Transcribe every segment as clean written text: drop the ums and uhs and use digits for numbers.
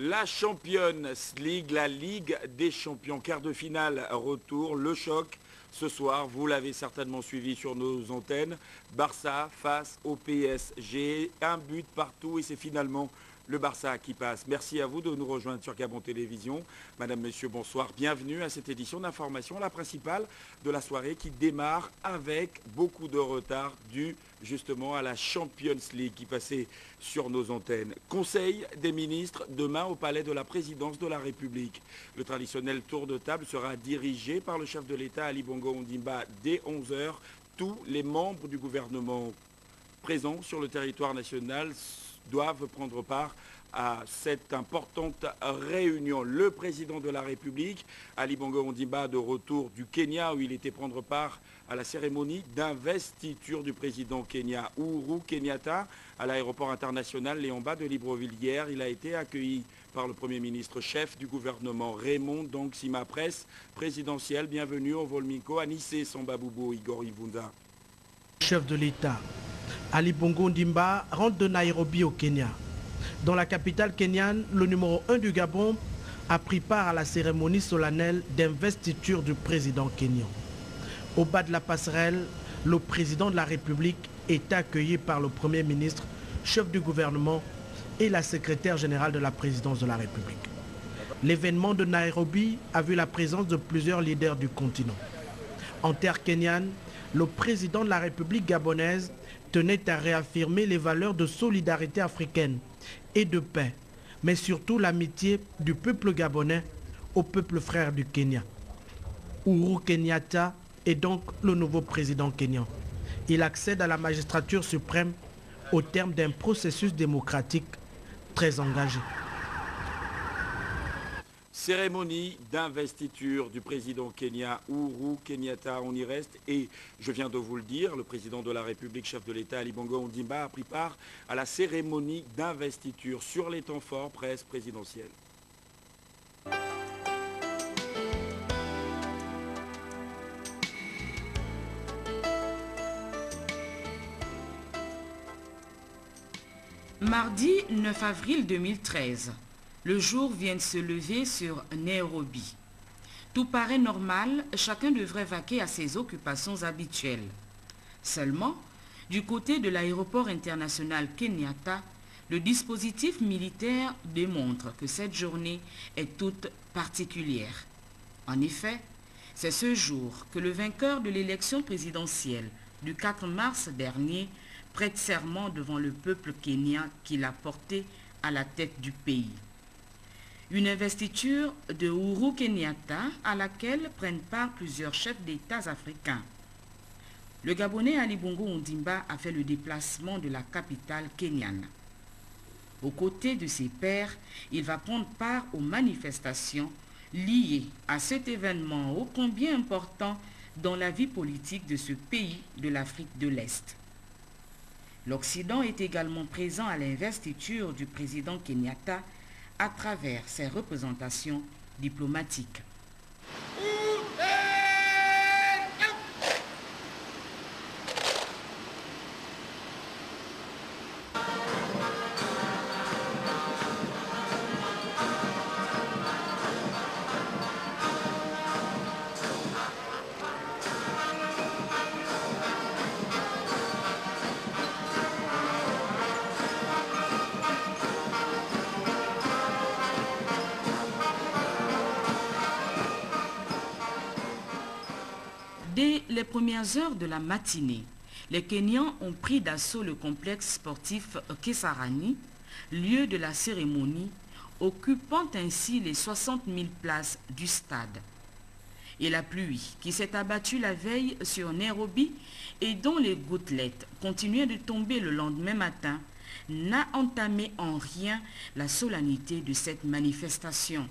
La Champions League, la Ligue des Champions, quart de finale, retour, le choc. Ce soir, vous l'avez certainement suivi sur nos antennes, Barça face au PSG, un but partout et c'est finalement le Barça qui passe. Merci à vous de nous rejoindre sur Gabon Télévision. Madame, Monsieur, bonsoir. Bienvenue à cette édition d'information, la principale de la soirée qui démarre avec beaucoup de retard dû justement à la Champions League qui passait sur nos antennes. Conseil des ministres demain au palais de la présidence de la République. Le traditionnel tour de table sera dirigé par le chef de l'État Ali Bongo Ondimba dès 11 h. Tous les membres du gouvernement présents sur le territoire national doivent prendre part à cette importante réunion. Le président de la République, Ali Bongo Ondimba, de retour du Kenya où il était prendre part à la cérémonie d'investiture du président Kenya, Uhuru Kenyatta, à l'aéroport international Léon-Bas de Libreville hier. Il a été accueilli par le Premier ministre chef du gouvernement Raymond Sima Presse présidentielle. Bienvenue au Volmico, Anissé Sambaboubou, Igor Ivunda. Chef de l'État, Ali Bongo Ondimba rentre de Nairobi au Kenya. Dans la capitale kenyane, le numéro 1 du Gabon a pris part à la cérémonie solennelle d'investiture du président kenyan. Au bas de la passerelle, le président de la République est accueilli par le Premier ministre, chef du gouvernement et la secrétaire générale de la présidence de la République. L'événement de Nairobi a vu la présence de plusieurs leaders du continent. En terre kenyane, le président de la République gabonaise tenait à réaffirmer les valeurs de solidarité africaine et de paix, mais surtout l'amitié du peuple gabonais au peuple frère du Kenya. Uhuru Kenyatta est donc le nouveau président kenyan. Il accède à la magistrature suprême au terme d'un processus démocratique très engagé. Cérémonie d'investiture du président kenyan Uhuru Kenyatta, on y reste et je viens de vous le dire, le président de la République, chef de l'État Ali Bongo Ondimba a pris part à la cérémonie d'investiture sur les temps forts presse présidentielle. Mardi 9 avril 2013. Le jour vient de se lever sur Nairobi. Tout paraît normal, chacun devrait vaquer à ses occupations habituelles. Seulement, du côté de l'aéroport international Kenyatta, le dispositif militaire démontre que cette journée est toute particulière. En effet, c'est ce jour que le vainqueur de l'élection présidentielle du 4 mars dernier prête serment devant le peuple kenyan qui l'a porté à la tête du pays. Une investiture de Uhuru Kenyatta à laquelle prennent part plusieurs chefs d'État africains. Le Gabonais Ali Bongo Ondimba a fait le déplacement de la capitale kenyane. Aux côtés de ses pairs, il va prendre part aux manifestations liées à cet événement ô combien important dans la vie politique de ce pays de l'Afrique de l'Est. L'Occident est également présent à l'investiture du président Kenyatta à travers ses représentations diplomatiques. Dès les premières heures de la matinée, les Kenyans ont pris d'assaut le complexe sportif Kasarani, lieu de la cérémonie, occupant ainsi les 60 000 places du stade. Et la pluie qui s'est abattue la veille sur Nairobi et dont les gouttelettes continuaient de tomber le lendemain matin n'a entamé en rien la solennité de cette manifestation.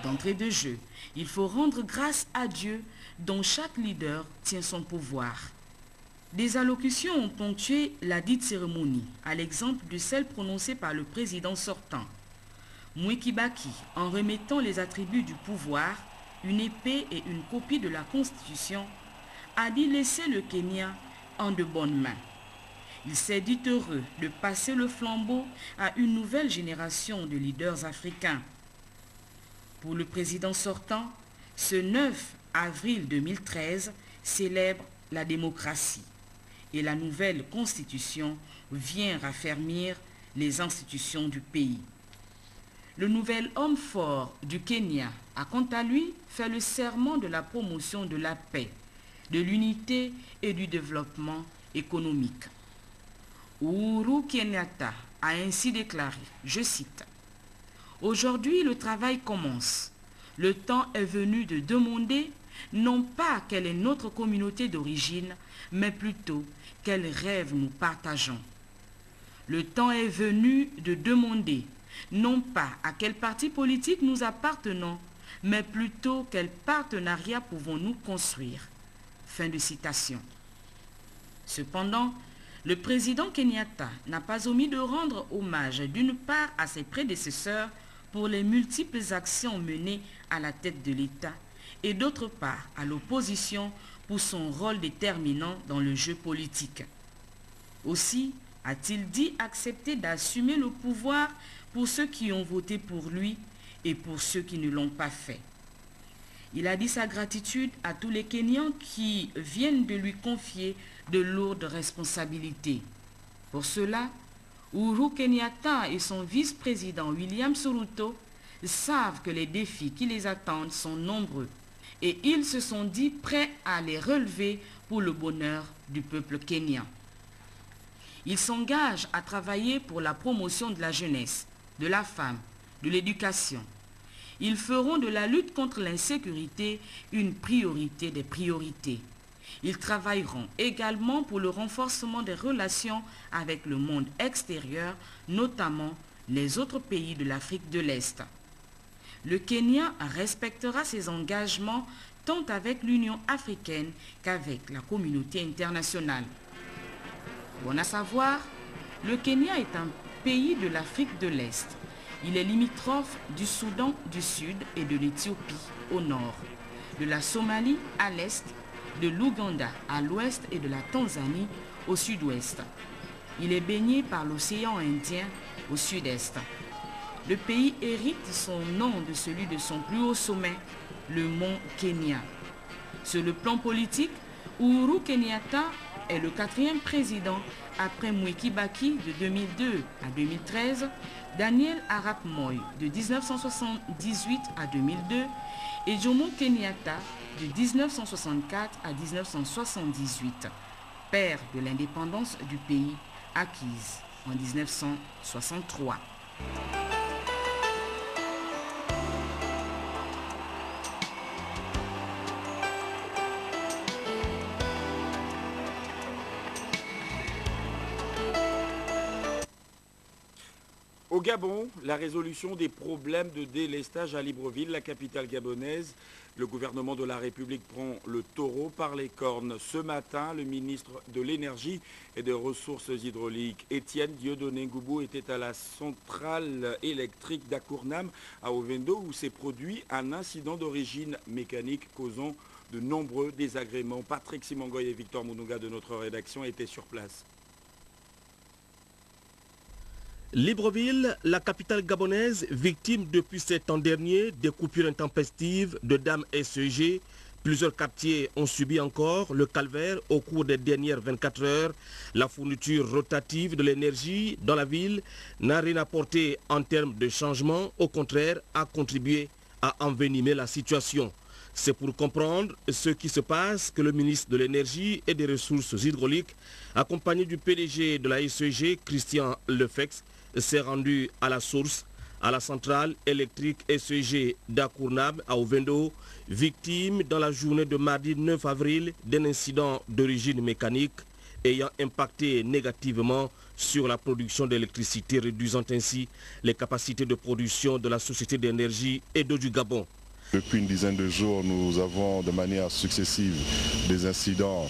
D'entrée de jeu, il faut rendre grâce à Dieu dont chaque leader tient son pouvoir. Des allocutions ont ponctué la dite cérémonie, à l'exemple de celle prononcée par le président sortant. Mwai Kibaki, en remettant les attributs du pouvoir, une épée et une copie de la Constitution, a dit laisser le Kenya en de bonnes mains. Il s'est dit heureux de passer le flambeau à une nouvelle génération de leaders africains. Pour le président sortant, ce 9 avril 2013 célèbre la démocratie et la nouvelle constitution vient raffermir les institutions du pays. Le nouvel homme fort du Kenya a quant à lui fait le serment de la promotion de la paix, de l'unité et du développement économique. Uhuru Kenyatta a ainsi déclaré, je cite, « Aujourd'hui, le travail commence. Le temps est venu de demander non pas quelle est notre communauté d'origine, mais plutôt quels rêves nous partageons. Le temps est venu de demander non pas à quel parti politique nous appartenons, mais plutôt quel partenariat pouvons-nous construire. » Fin de citation. Cependant, le président Kenyatta n'a pas omis de rendre hommage d'une part à ses prédécesseurs pour les multiples actions menées à la tête de l'État et d'autre part à l'opposition pour son rôle déterminant dans le jeu politique. Aussi a-t-il dit accepter d'assumer le pouvoir pour ceux qui ont voté pour lui et pour ceux qui ne l'ont pas fait. Il a dit sa gratitude à tous les Kenyans qui viennent de lui confier de lourdes responsabilités. Pour cela, Uhuru Kenyatta et son vice-président William Ruto savent que les défis qui les attendent sont nombreux et ils se sont dit prêts à les relever pour le bonheur du peuple kenyan. Ils s'engagent à travailler pour la promotion de la jeunesse, de la femme, de l'éducation. Ils feront de la lutte contre l'insécurité une priorité des priorités. Ils travailleront également pour le renforcement des relations avec le monde extérieur, notamment les autres pays de l'Afrique de l'Est. Le Kenya respectera ses engagements tant avec l'Union africaine qu'avec la communauté internationale. Bon à savoir, le Kenya est un pays de l'Afrique de l'Est. Il est limitrophe du Soudan du Sud et de l'Éthiopie au nord, de la Somalie à l'est, de l'Ouganda à l'ouest et de la Tanzanie au sud-ouest. Il est baigné par l'océan Indien au sud-est. Le pays hérite son nom de celui de son plus haut sommet, le mont Kenya. Sur le plan politique, Uhuru Kenyatta est le 4e président après Mwai Kibaki de 2002 à 2013, Daniel Arap Moi de 1978 à 2002 et Jomo Kenyatta de 1964 à 1978, père de l'indépendance du pays acquise en 1963. Au Gabon, la résolution des problèmes de délestage à Libreville, la capitale gabonaise. Le gouvernement de la République prend le taureau par les cornes. Ce matin, le ministre de l'Énergie et des Ressources hydrauliques, Étienne Dieudonné Ngoubou, était à la centrale électrique d'Akournam, à Ovendo, où s'est produit un incident d'origine mécanique causant de nombreux désagréments. Patrick Simangoy et Victor Mounouga de notre rédaction étaient sur place. Libreville, la capitale gabonaise, victime depuis 7 ans dernier des coupures intempestives de dames SEG. Plusieurs quartiers ont subi encore le calvaire au cours des dernières 24 heures. La fourniture rotative de l'énergie dans la ville n'a rien apporté en termes de changement. Au contraire, a contribué à envenimer la situation. C'est pour comprendre ce qui se passe que le ministre de l'Énergie et des Ressources hydrauliques, accompagné du PDG de la SEG, Christian Lefex, s'est rendu à la source, à la centrale électrique SEG d'Akournam à Ovendo, victime dans la journée de mardi 9 avril d'un incident d'origine mécanique ayant impacté négativement sur la production d'électricité, réduisant ainsi les capacités de production de la Société d'énergie et d'eau du Gabon. Depuis une dizaine de jours, nous avons de manière successive des incidents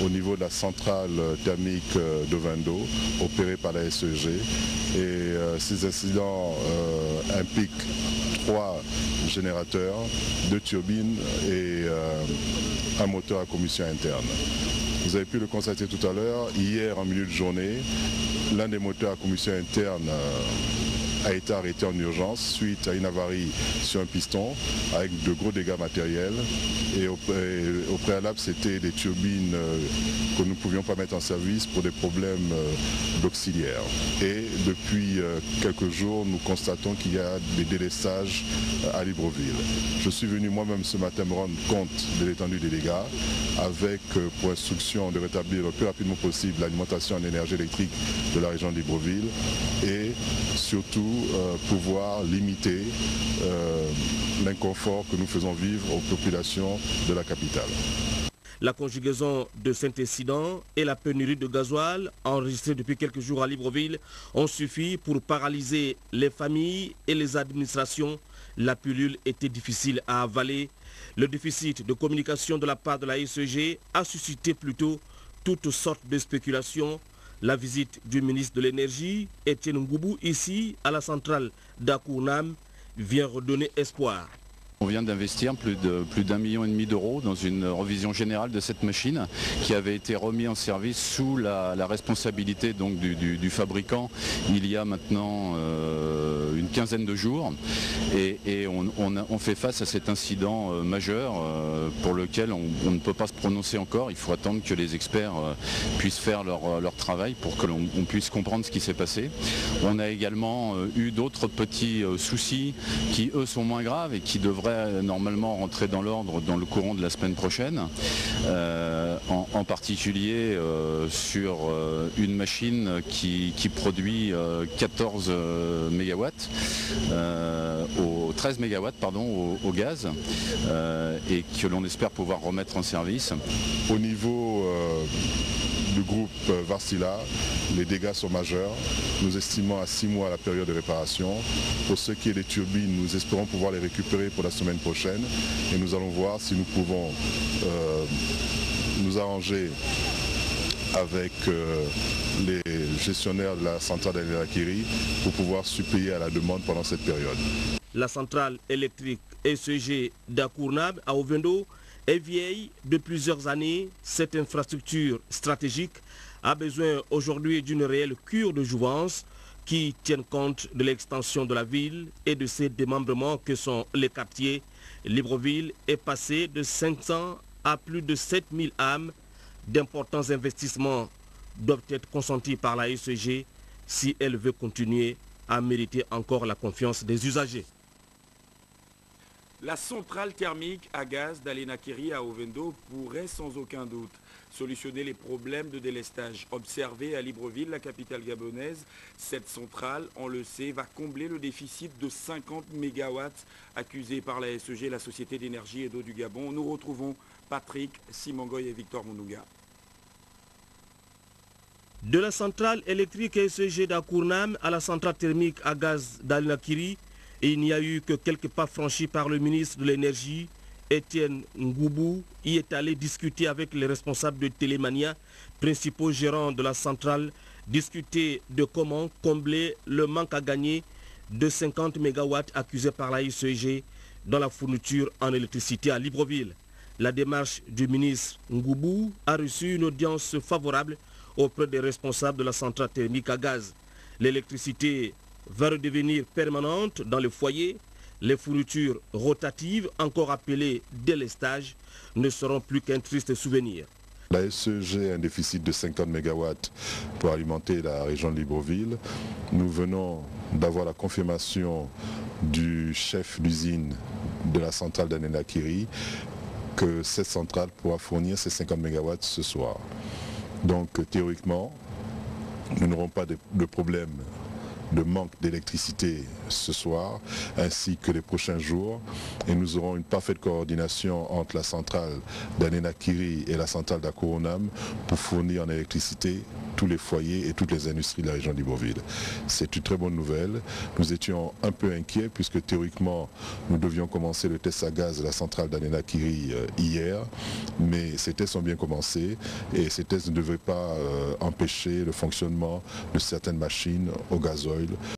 au niveau de la centrale thermique d'Ovendo, opérée par la SEG. Et ces incidents impliquent 3 générateurs, 2 turbines et un moteur à combustion interne. Vous avez pu le constater tout à l'heure, hier en milieu de journée, l'un des moteurs à combustion interne a été arrêté en urgence suite à une avarie sur un piston avec de gros dégâts matériels. Et au préalable, c'était des turbines que nous ne pouvions pas mettre en service pour des problèmes d'auxiliaires. Et depuis quelques jours, nous constatons qu'il y a des délestages à Libreville. Je suis venu moi-même ce matin me rendre compte de l'étendue des dégâts avec pour instruction de rétablir le plus rapidement possible l'alimentation en énergie électrique de la région de Libreville et surtout pouvoir limiter l'inconfort que nous faisons vivre aux populations de la capitale. La conjugaison de cet incident et la pénurie de gasoil enregistrée depuis quelques jours à Libreville ont suffi pour paralyser les familles et les administrations. La pilule était difficile à avaler. Le déficit de communication de la part de la SEG a suscité plutôt toutes sortes de spéculations. La visite du ministre de l'Énergie, Etienne Ngoubou, ici à la centrale d'Akournam, vient redonner espoir. On vient d'investir plus d'1,5 million d'euros dans une revision générale de cette machine qui avait été remise en service sous la responsabilité donc, du fabricant il y a maintenant une quinzaine de jours. Et on fait face à cet incident majeur pour lequel on ne peut pas se prononcer encore. Il faut attendre que les experts puissent faire leur travail pour que l'on puisse comprendre ce qui s'est passé. On a également eu d'autres petits soucis qui eux sont moins graves et qui devraient normalement rentrer dans l'ordre dans le courant de la semaine prochaine, en particulier sur une machine qui produit 14 MW, 13 MW pardon, au gaz et que l'on espère pouvoir remettre en service. Au niveau du groupe Varsila, les dégâts sont majeurs. Nous estimons à 6 mois la période de réparation. Pour ce qui est des turbines, nous espérons pouvoir les récupérer pour la semaine prochaine et nous allons voir si nous pouvons nous arranger avec les gestionnaires de la centrale d'Alinakiri pour pouvoir suppléer à la demande pendant cette période. La centrale électrique SEG d'Akournam à Ovendo est vieille de plusieurs années. Cette infrastructure stratégique a besoin aujourd'hui d'une réelle cure de jouvence qui tienne compte de l'extension de la ville et de ses démembrements que sont les quartiers. Libreville est passé de 500 à plus de 7000 âmes. D'importants investissements doivent être consentis par la SEG si elle veut continuer à mériter encore la confiance des usagers. La centrale thermique à gaz d'Alinakiri à Ovendo pourrait sans aucun doute solutionner les problèmes de délestage observés à Libreville, la capitale gabonaise. Cette centrale, on le sait, va combler le déficit de 50 MW accusé par la SEG, la Société d'énergie et d'eau du Gabon. Nous retrouvons Patrick Simongoy et Victor Mounouga. De la centrale électrique SEG d'Akournam à la centrale thermique à gaz d'Alinakiri, il n'y a eu que quelques pas franchis par le ministre de l'Énergie. Etienne Ngoubou y est allé discuter avec les responsables de Télémania, principaux gérants de la centrale, discuter de comment combler le manque à gagner de 50 MW accusés par la SEG dans la fourniture en électricité à Libreville. La démarche du ministre Ngoubou a reçu une audience favorable auprès des responsables de la centrale thermique à gaz. L'électricité va redevenir permanente dans le foyer. Les fournitures rotatives, encore appelées délestage, ne seront plus qu'un triste souvenir. La SEG a un déficit de 50 MW pour alimenter la région de Libreville. Nous venons d'avoir la confirmation du chef d'usine de la centrale d'Alinakiri que cette centrale pourra fournir ces 50 MW ce soir. Donc théoriquement, nous n'aurons pas de problème de manque d'électricité ce soir, ainsi que les prochains jours. Et nous aurons une parfaite coordination entre la centrale d'Alinakiri et la centrale d'Akournam pour fournir en électricité tous les foyers et toutes les industries de la région de Libreville. C'est une très bonne nouvelle. Nous étions un peu inquiets puisque théoriquement nous devions commencer le test à gaz de la centrale d'Anena Kiri hier, mais ces tests ont bien commencé et ces tests ne devaient pas empêcher le fonctionnement de certaines machines au gazoil.